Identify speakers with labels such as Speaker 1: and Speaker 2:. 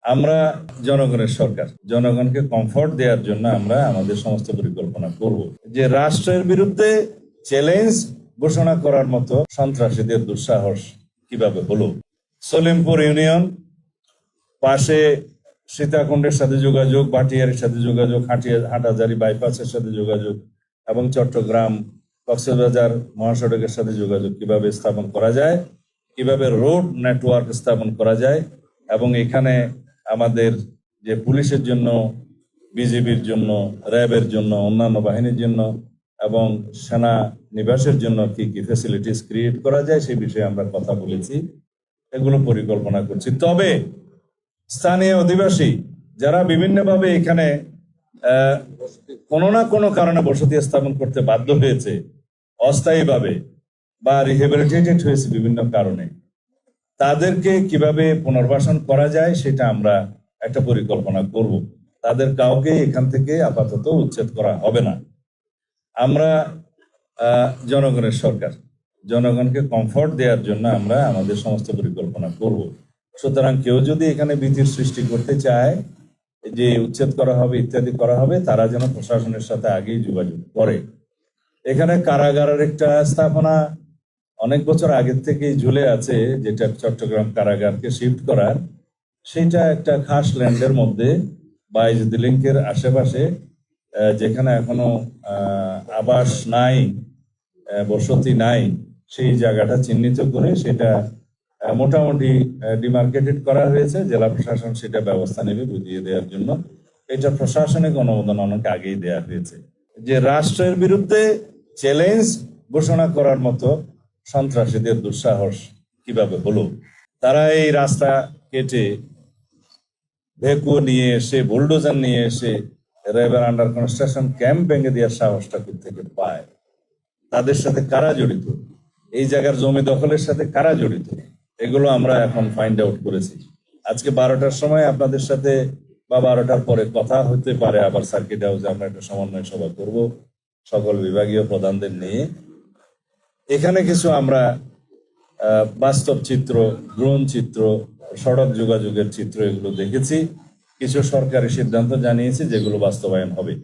Speaker 1: আমরা জনগণের সরকার, জনগণকে কমফোর্ট দেওয়ার জন্য আমরা আমাদের সমস্ত পরিকল্পনা করব। যে রাষ্ট্রের বিরুদ্ধে চ্যালেঞ্জ ঘোষণা করার মতো সন্ত্রাসীদের দুঃসাহস কিভাবে হলো। সলিমপুর ইউনিয়ন, পাশে সীতাকুণ্ডের সাথে যোগাযোগ, ভাটিয়ারির সাথে যোগাযোগ, হাটাজারি বাইপাসের সাথে যোগাযোগ এবং চট্টগ্রাম কক্সবাজার মহাসড়কের সাথে যোগাযোগ কিভাবে স্থাপন করা যায়, কিভাবে রোড নেটওয়ার্ক স্থাপন করা যায়, এবং এখানে আমাদের যে পুলিশের জন্য, বিজিবির জন্য, র্যাবের জন্য, অন্যান্য বাহিনীর জন্য এবং সেনা নিবাসের জন্য কি কি ফ্যাসিলিটিস ক্রিয়েট করা যায় সেই বিষয়ে আমরা কথা বলেছি, এগুলো পরিকল্পনা করছি। তবে স্থানীয় অধিবাসী যারা বিভিন্নভাবে এখানে কোনো না কোনো কারণে বসতি স্থাপন করতে বাধ্য হয়েছে অস্থায়ীভাবে বা রিহেবিলিটেটেড হয়েছে বিভিন্ন কারণে, তাদেরকে কিভাবে পুনর্বাসন করা যায় সেটা আমরা একটা পরিকল্পনা করব। তাদের কাউকে এখান থেকে আপাতত উচ্ছেদ করা হবে না। আমরা জনগণের সরকার, জনগণকে কমফোর্ট দেওয়ার জন্য আমরা আমাদের সমস্ত পরিকল্পনা করব। সুতরাং কেউ যদি এখানে ভীতির সৃষ্টি করতে চায় যে উচ্ছেদ করা হবে ইত্যাদি করা হবে, তারা যেন প্রশাসনের সাথে আগেই যোগাযোগ করে। এখানে কারাগারের একটা স্থাপনা অনেক বছর আগের থেকেই ঝুলে আছে, যেটা চট্টগ্রাম কারাগারকে শিফট করার, সেটা একটা খাস ল্যান্ডের মধ্যে বাইজুদ লিংকের আশেপাশে, যেখানে এখনো আবাস নাই, বসতি নাই, সেই জায়গাটা চিহ্নিত করে সেটা মোটামুটি ডিমার্কেটেড করা হয়েছে। জেলা প্রশাসন সেটা ব্যবস্থা নেবে বুঝিয়ে দেওয়ার জন্য। এটা প্রশাসনিক অনুমোদন অনেক আগেই দেওয়া হয়েছে। যে রাষ্ট্রের বিরুদ্ধে চ্যালেঞ্জ ঘোষণা করার মতো সন্ত্রাসীদের দুঃসাহস কিভাবে হলো। তারা এই রাস্তা কেটে ভেকু নিয়ে এসে, বুলডোজার নিয়ে এসে র্যাবের আন্ডার কনস্ট্রাকশন ক্যাম্প ভেঙে দেওয়ার সাহসটা থেকে পায়। তাদের সাথে কারা জড়িত, এই জায়গার জমি দখলের সাথে কারা জড়িত, এগুলো আমরা এখন ফাইন্ড আউট করেছি। আজকে 12টার সময় আপনাদের সাথে বা 12টার পরে কথা হতে পারে, আবার সার্কিট হাউসে আমরা একটা সমন্বয় সভা করব সকল বিভাগীয় প্রধানদের নিয়ে। এখানে কিছু আমরা বাস্তব চিত্র, ড্রোন চিত্র, সড়ক যোগাযোগের চিত্র এগুলো দেখেছি। কিছু সরকারি সিদ্ধান্ত জানিয়েছি যেগুলো বাস্তবায়ন হবে।